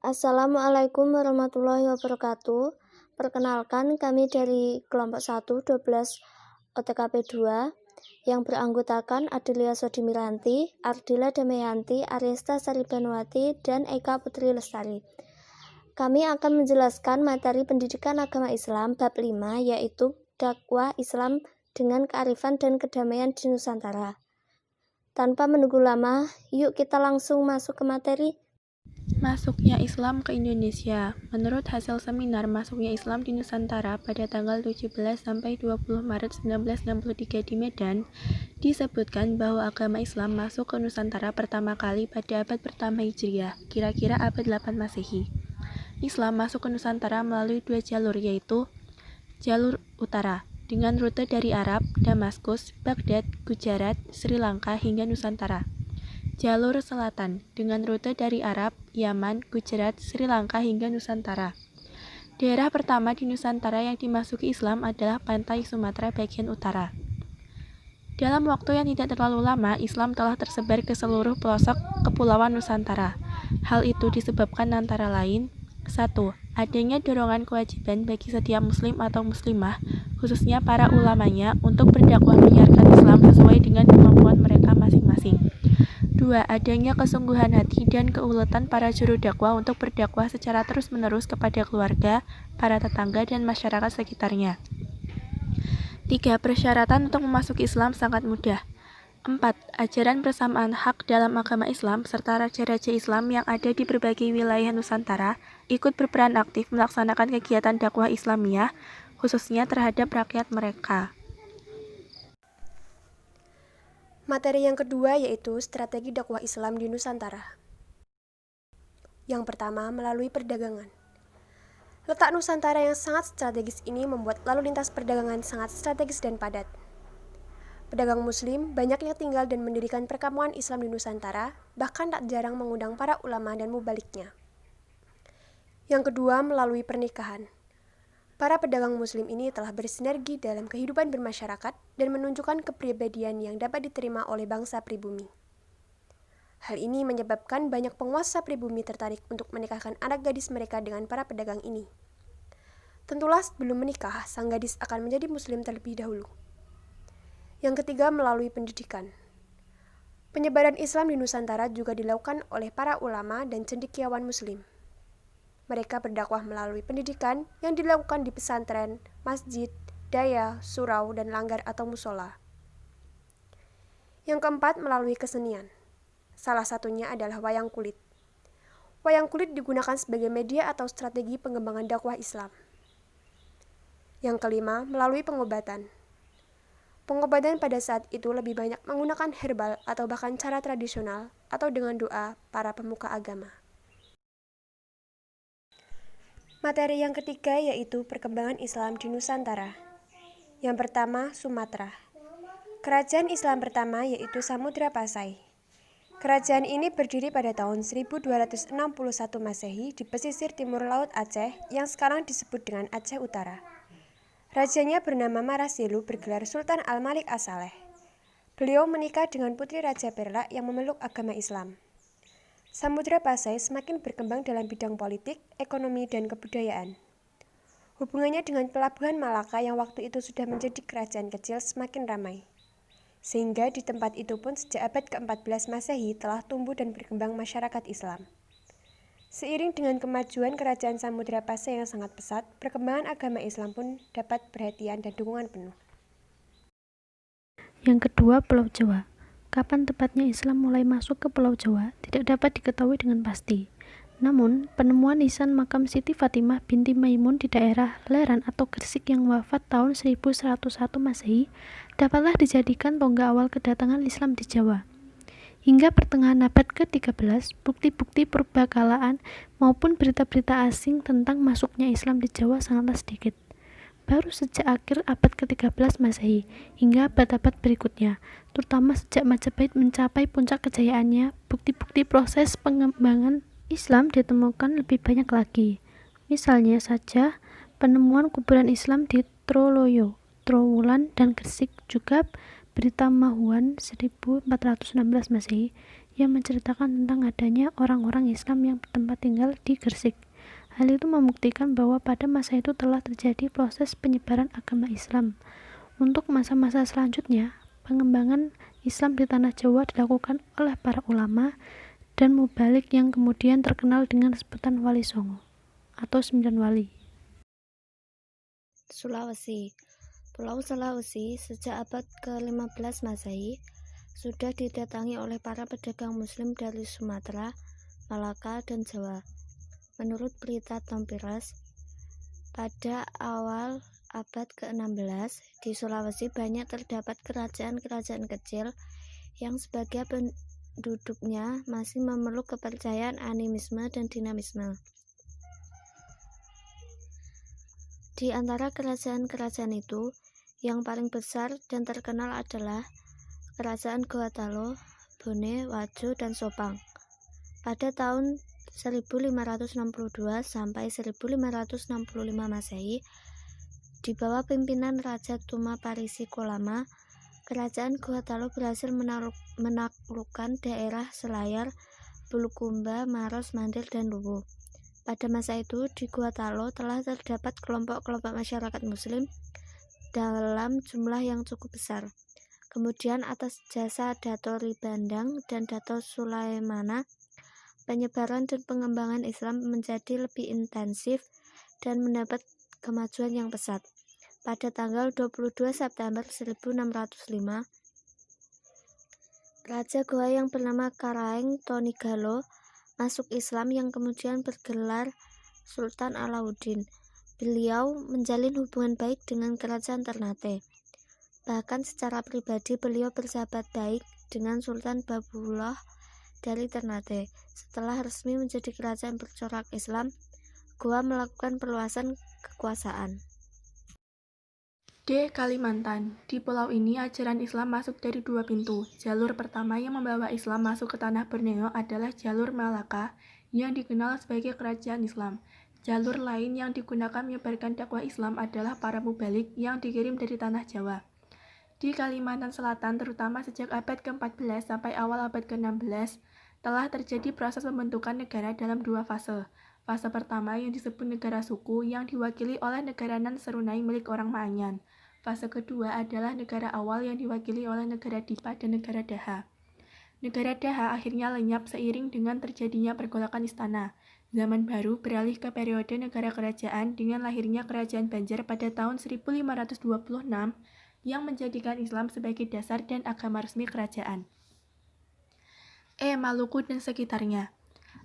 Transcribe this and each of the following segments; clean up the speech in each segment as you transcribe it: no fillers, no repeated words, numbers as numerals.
Assalamualaikum warahmatullahi wabarakatuh. Perkenalkan, kami dari kelompok 1, 12 OTKP 2 yang beranggotakan Adelia Sodimiranti, Ardila Damayanti, Arista Saribanuati, dan Eka Putri Lestari. Kami akan menjelaskan materi pendidikan agama Islam bab 5, yaitu dakwah Islam dengan kearifan dan kedamaian di Nusantara. Tanpa menunggu lama, yuk kita langsung masuk ke materi. Masuknya Islam ke Indonesia. Menurut hasil seminar Masuknya Islam di Nusantara pada tanggal 17 sampai 20 Maret 1963 di Medan, disebutkan bahwa agama Islam masuk ke Nusantara pertama kali pada abad pertama Hijriah, kira-kira abad 8 Masehi. Islam masuk ke Nusantara melalui dua jalur, yaitu jalur utara, dengan rute dari Arab, Damaskus, Baghdad, Gujarat, Sri Lanka hingga Nusantara. Jalur selatan, dengan rute dari Arab, Yaman, Gujarat, Sri Lanka hingga Nusantara. Daerah pertama di Nusantara yang dimasuki Islam adalah pantai Sumatera bagian utara. Dalam waktu yang tidak terlalu lama, Islam telah tersebar ke seluruh pelosok kepulauan Nusantara. Hal itu disebabkan antara lain: 1. Adanya dorongan kewajiban bagi setiap muslim atau muslimah, khususnya para ulamanya, untuk berdakwah menyiarkan Islam sesuai dengan kemampuan mereka masing-masing. 2. Adanya kesungguhan hati dan keuletan para juru dakwah untuk berdakwah secara terus-menerus kepada keluarga, para tetangga, dan masyarakat sekitarnya. 3. Persyaratan untuk memasuki Islam sangat mudah. 4. Ajaran persamaan hak dalam agama Islam serta raja-raja Islam yang ada di berbagai wilayah Nusantara ikut berperan aktif melaksanakan kegiatan dakwah Islamiyah, khususnya terhadap rakyat mereka. Materi yang kedua yaitu strategi dakwah Islam di Nusantara. Yang pertama, melalui perdagangan. Letak Nusantara yang sangat strategis ini membuat lalu lintas perdagangan sangat strategis dan padat. Pedagang muslim banyak yang tinggal dan mendirikan perkampungan Islam di Nusantara, bahkan tak jarang mengundang para ulama dan mubaliknya. Yang kedua, melalui pernikahan. Para pedagang muslim ini telah bersinergi dalam kehidupan bermasyarakat dan menunjukkan kepribadian yang dapat diterima oleh bangsa pribumi. Hal ini menyebabkan banyak penguasa pribumi tertarik untuk menikahkan anak gadis mereka dengan para pedagang ini. Tentulah sebelum menikah, sang gadis akan menjadi muslim terlebih dahulu. Yang ketiga, melalui pendidikan. Penyebaran Islam di Nusantara juga dilakukan oleh para ulama dan cendekiawan muslim. Mereka berdakwah melalui pendidikan yang dilakukan di pesantren, masjid, daya, surau, dan langgar atau musola. Yang keempat, melalui kesenian. Salah satunya adalah wayang kulit. Wayang kulit digunakan sebagai media atau strategi pengembangan dakwah Islam. Yang kelima, melalui pengobatan. Pengobatan pada saat itu lebih banyak menggunakan herbal atau bahkan cara tradisional atau dengan doa para pemuka agama. Materi yang ketiga yaitu perkembangan Islam di Nusantara. Yang pertama, Sumatera. Kerajaan Islam pertama yaitu Samudra Pasai. Kerajaan ini berdiri pada tahun 1261 Masehi di pesisir timur Laut Aceh yang sekarang disebut dengan Aceh Utara. Rajanya bernama Marasilu bergelar Sultan Al-Malik As-Saleh. Beliau menikah dengan putri Raja Perlak yang memeluk agama Islam. Samudra Pasai semakin berkembang dalam bidang politik, ekonomi, dan kebudayaan. Hubungannya dengan pelabuhan Malaka yang waktu itu sudah menjadi kerajaan kecil semakin ramai. Sehingga di tempat itu pun sejak abad ke-14 Masehi telah tumbuh dan berkembang masyarakat Islam. Seiring dengan kemajuan kerajaan Samudra Pasai yang sangat pesat, perkembangan agama Islam pun dapat perhatian dan dukungan penuh. Yang kedua, Pulau Jawa. Kapan tepatnya Islam mulai masuk ke Pulau Jawa tidak dapat diketahui dengan pasti. Namun, penemuan nisan makam Siti Fatimah binti Maimun di daerah Leran atau Gresik yang wafat tahun 1101 Masehi dapatlah dijadikan tonggak awal kedatangan Islam di Jawa. Hingga pertengahan abad ke-13, bukti-bukti perbakalaan maupun berita-berita asing tentang masuknya Islam di Jawa sangatlah sedikit. Baru sejak akhir abad ke-13 Masehi hingga abad-abad berikutnya, terutama sejak Majapahit mencapai puncak kejayaannya, bukti-bukti proses pengembangan Islam ditemukan lebih banyak lagi. Misalnya saja, penemuan kuburan Islam di Troloyo, Trowulan, dan Gresik, juga berita Mahuan 1416 Masehi yang menceritakan tentang adanya orang-orang Islam yang bertempat tinggal di Gresik. Hal itu membuktikan bahwa pada masa itu telah terjadi proses penyebaran agama Islam. Untuk masa-masa selanjutnya, pengembangan Islam di tanah Jawa dilakukan oleh para ulama dan mubalik yang kemudian terkenal dengan sebutan Wali Songo atau 9 wali. Sulawesi. Pulau Sulawesi sejak abad ke-15 Masehi sudah didatangi oleh para pedagang muslim dari Sumatera, Malaka, dan Jawa. Menurut berita Tompiras, pada awal abad ke-16 di Sulawesi banyak terdapat kerajaan-kerajaan kecil yang sebagai penduduknya masih memeluk kepercayaan animisme dan dinamisme. Di antara kerajaan-kerajaan itu, yang paling besar dan terkenal adalah Kerajaan Gorontalo, Bone, Wajo, dan Sopang. Pada tahun 1562 sampai 1565 Masehi, di bawah pimpinan Raja Tuma Parisi Kolama, Kerajaan Gorontalo berhasil menaklukkan daerah Selayar, Bulukumba, Maros, Mandar, dan Luwu. Pada masa itu, di Gorontalo telah terdapat kelompok-kelompok masyarakat muslim dalam jumlah yang cukup besar. Kemudian atas jasa Dato Ribandang dan Dato Sulaimana, penyebaran dan pengembangan Islam menjadi lebih intensif dan mendapat kemajuan yang pesat. Pada tanggal 22 September 1605, Raja Goa yang bernama Karaeng Tonigalo masuk Islam yang kemudian bergelar Sultan Alauddin. Beliau menjalin hubungan baik dengan kerajaan Ternate. Bahkan secara pribadi beliau bersahabat baik dengan Sultan Babullah dari Ternate. Setelah resmi menjadi kerajaan bercorak Islam, Goa melakukan perluasan kekuasaan. D. Kalimantan. Di pulau ini ajaran Islam masuk dari dua pintu. Jalur pertama yang membawa Islam masuk ke tanah Borneo adalah jalur Malaka yang dikenal sebagai kerajaan Islam. Jalur lain yang digunakan menyebarkan dakwah Islam adalah para mubalik yang dikirim dari tanah Jawa. Di Kalimantan Selatan, terutama sejak abad ke-14 sampai awal abad ke-16, telah terjadi proses pembentukan negara dalam dua fase. Fase pertama yang disebut negara suku yang diwakili oleh negara Nan Serunai milik orang Maanyan. Fase kedua adalah negara awal yang diwakili oleh negara Dipa dan negara Daha. Negara Daha akhirnya lenyap seiring dengan terjadinya pergolakan istana. Zaman baru beralih ke periode negara kerajaan dengan lahirnya Kerajaan Banjar pada tahun 1526 yang menjadikan Islam sebagai dasar dan agama resmi kerajaan. Maluku dan sekitarnya.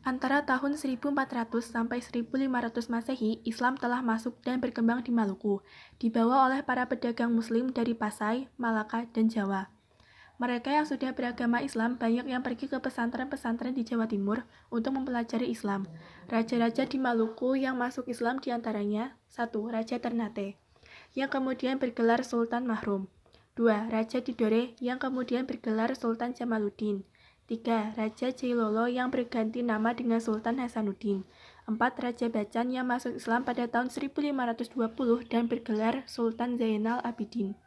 Antara tahun 1400 sampai 1500 Masehi, Islam telah masuk dan berkembang di Maluku, dibawa oleh para pedagang muslim dari Pasai, Malaka, dan Jawa. Mereka yang sudah beragama Islam banyak yang pergi ke pesantren-pesantren di Jawa Timur untuk mempelajari Islam. Raja-raja di Maluku yang masuk Islam diantaranya 1. Raja Ternate, yang kemudian bergelar Sultan Mahrum. 2. Raja Tidore, yang kemudian bergelar Sultan Jamaluddin. 3. Raja Jailolo yang berganti nama dengan Sultan Hasanuddin. 4. Raja Bacan yang masuk Islam pada tahun 1520 dan bergelar Sultan Zainal Abidin.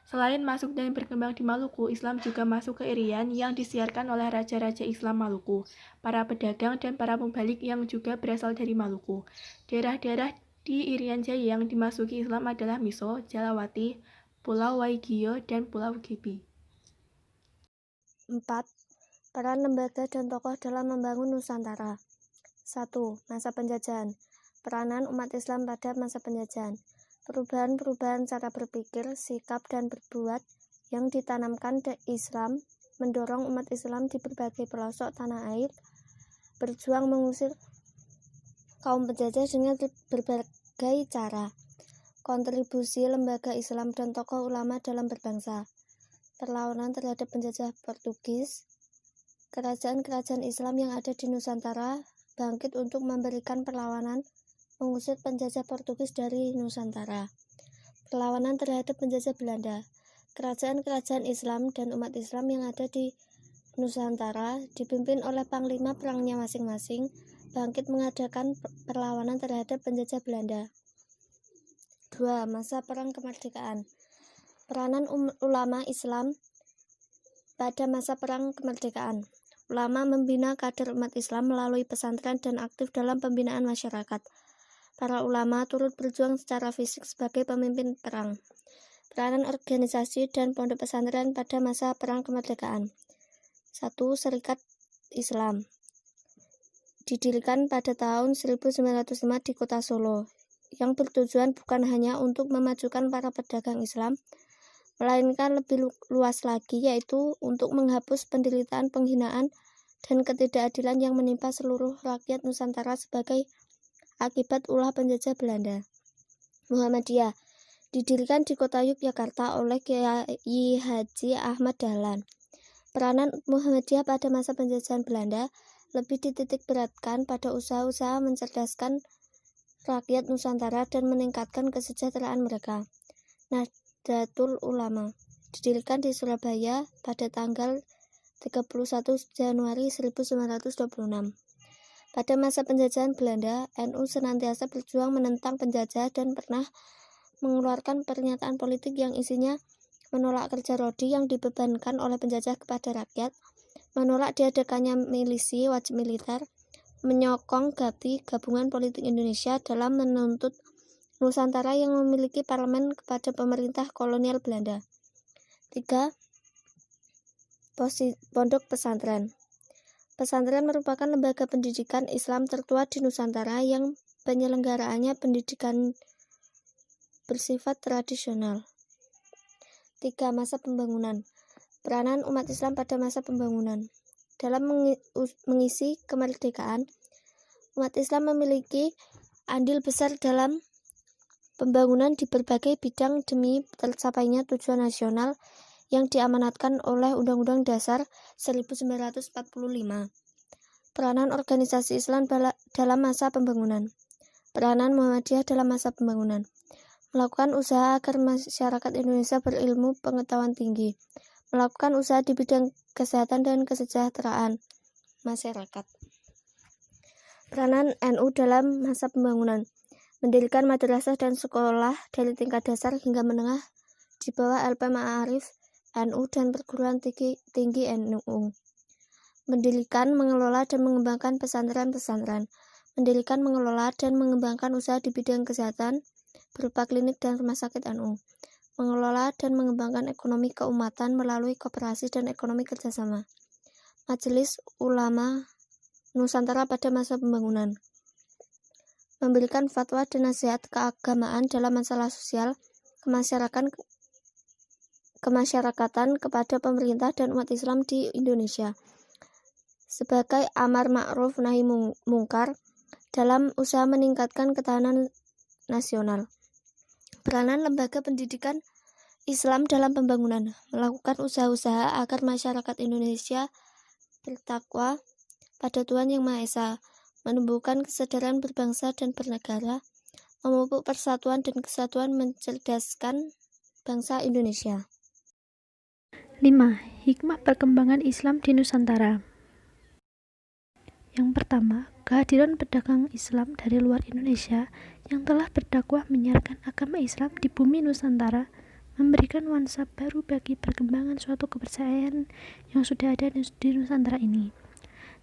Selain masuk dan berkembang di Maluku, Islam juga masuk ke Irian yang disiarkan oleh raja-raja Islam Maluku, para pedagang dan para pembalik yang juga berasal dari Maluku. Daerah-daerah di Irian Jaya yang dimasuki Islam adalah Miso, Jalawati, Pulau Waigio, dan Pulau Gebi. 4. Peran lembaga dan tokoh dalam membangun Nusantara. 1. Masa penjajahan. Peranan umat Islam pada masa penjajahan. Perubahan-perubahan cara berpikir, sikap, dan berbuat yang ditanamkan Islam mendorong umat Islam di berbagai pelosok tanah air berjuang mengusir kaum penjajah dengan berbagai cara. Kontribusi lembaga Islam dan tokoh ulama dalam berbangsa. Perlawanan terhadap penjajah Portugis. Kerajaan-kerajaan Islam yang ada di Nusantara bangkit untuk memberikan perlawanan mengusir penjajah Portugis dari Nusantara. Perlawanan terhadap penjajah Belanda. Kerajaan-kerajaan Islam dan umat Islam yang ada di Nusantara dipimpin oleh panglima perangnya masing-masing bangkit mengadakan perlawanan terhadap penjajah Belanda. 2. Masa Perang Kemerdekaan. Peranan ulama Islam pada masa Perang Kemerdekaan. ulama membina kader umat Islam melalui pesantren dan aktif dalam pembinaan masyarakat. Para ulama turut berjuang secara fisik sebagai pemimpin perang. Peranan organisasi dan pondok pesantren pada masa Perang Kemerdekaan. 1. Serikat Islam. Didirikan pada tahun 1905 di kota Solo, yang bertujuan bukan hanya untuk memajukan para pedagang Islam, melainkan lebih luas lagi, yaitu untuk menghapus penderitaan, penghinaan, dan ketidakadilan yang menimpa seluruh rakyat Nusantara sebagai akibat ulah penjajah Belanda. Muhammadiyah didirikan di kota Yogyakarta oleh Kiai Haji Ahmad Dahlan. Peranan Muhammadiyah pada masa penjajahan Belanda lebih dititik beratkan pada usaha-usaha mencerdaskan rakyat Nusantara dan meningkatkan kesejahteraan mereka. Nahdlatul Ulama didirikan di Surabaya pada tanggal 31 Januari 1926. Pada masa penjajahan Belanda, NU senantiasa berjuang menentang penjajah dan pernah mengeluarkan pernyataan politik yang isinya menolak kerja rodi yang dibebankan oleh penjajah kepada rakyat, menolak diadakannya milisi wajib militer, menyokong GAPI Gabungan Politik Indonesia dalam menuntut Nusantara yang memiliki parlemen kepada pemerintah kolonial Belanda. 3. Pondok pesantren. Pesantren merupakan lembaga pendidikan Islam tertua di Nusantara yang penyelenggaraannya pendidikan bersifat tradisional. 3. Masa pembangunan. Peranan umat Islam pada masa pembangunan. Dalam mengisi kemerdekaan, umat Islam memiliki andil besar dalam pembangunan di berbagai bidang demi tercapainya tujuan nasional yang diamanatkan oleh Undang-Undang Dasar 1945. Peranan organisasi Islam dalam masa pembangunan. Peranan Muhammadiyah dalam masa pembangunan. Melakukan usaha agar masyarakat Indonesia berilmu pengetahuan tinggi. Melakukan usaha di bidang kesehatan dan kesejahteraan masyarakat. Peranan NU dalam masa pembangunan. Mendirikan madrasah dan sekolah dari tingkat dasar hingga menengah di bawah LP Ma'arif NU dan perguruan tinggi NU. Mendirikan, mengelola, dan mengembangkan pesantren-pesantren. Mendirikan, mengelola, dan mengembangkan usaha di bidang kesehatan berupa klinik dan rumah sakit NU. Mengelola dan mengembangkan ekonomi keumatan melalui koperasi dan ekonomi kerjasama. Majelis Ulama Nusantara pada masa pembangunan. Memberikan fatwa dan nasihat keagamaan dalam masalah sosial, kemasyarakatan kepada pemerintah dan umat Islam di Indonesia sebagai amar ma'ruf nahi mungkar dalam usaha meningkatkan ketahanan nasional. Peranan lembaga pendidikan Islam dalam pembangunan, melakukan usaha-usaha agar masyarakat Indonesia bertakwa pada Tuhan Yang Maha Esa, menumbuhkan kesadaran berbangsa dan bernegara, memupuk persatuan dan kesatuan, mencerdaskan bangsa Indonesia. 5. Hikmah perkembangan Islam di Nusantara. Yang pertama, kehadiran pedagang Islam dari luar Indonesia yang telah berdakwah menyiarkan agama Islam di bumi Nusantara memberikan nuansa baru bagi perkembangan suatu kepercayaan yang sudah ada di Nusantara ini.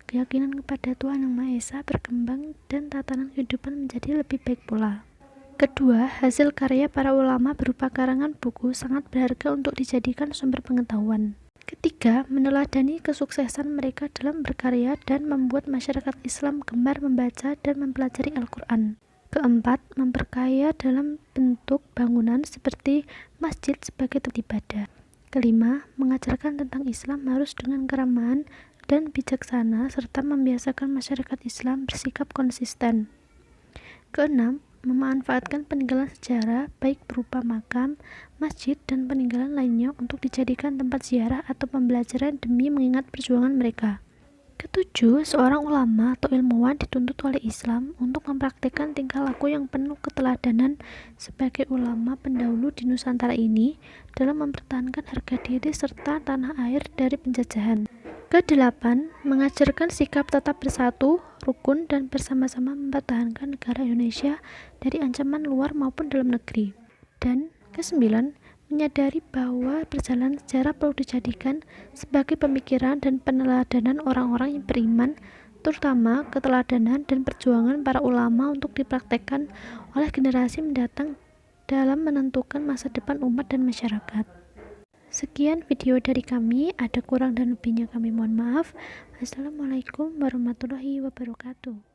Keyakinan kepada Tuhan Yang Maha Esa berkembang dan tatanan kehidupan menjadi lebih baik pula. Kedua, hasil karya para ulama berupa karangan buku sangat berharga untuk dijadikan sumber pengetahuan. Ketiga, meneladani kesuksesan mereka dalam berkarya dan membuat masyarakat Islam gemar membaca dan mempelajari Al-Quran. Keempat, memperkaya dalam bentuk bangunan seperti masjid sebagai tempat ibadah. Kelima, mengajarkan tentang Islam harus dengan keramahan dan bijaksana serta membiasakan masyarakat Islam bersikap konsisten. Keenam, memanfaatkan peninggalan sejarah baik berupa makam, masjid, dan peninggalan lainnya untuk dijadikan tempat ziarah atau pembelajaran demi mengingat perjuangan mereka. Ketujuh, seorang ulama atau ilmuwan dituntut oleh Islam untuk mempraktikkan tingkah laku yang penuh keteladanan sebagai ulama pendahulu di Nusantara ini dalam mempertahankan harga diri serta tanah air dari penjajahan. Kedelapan, mengajarkan sikap tetap bersatu, rukun, dan bersama-sama mempertahankan negara Indonesia dari ancaman luar maupun dalam negeri. Dan kesembilan, menyadari bahwa perjalanan sejarah perlu dijadikan sebagai pemikiran dan peneladanan orang-orang yang beriman, terutama keteladanan dan perjuangan para ulama untuk dipraktekkan oleh generasi mendatang dalam menentukan masa depan umat dan masyarakat. Sekian video dari kami, ada kurang dan lebihnya kami mohon maaf. Wassalamualaikum warahmatullahi wabarakatuh.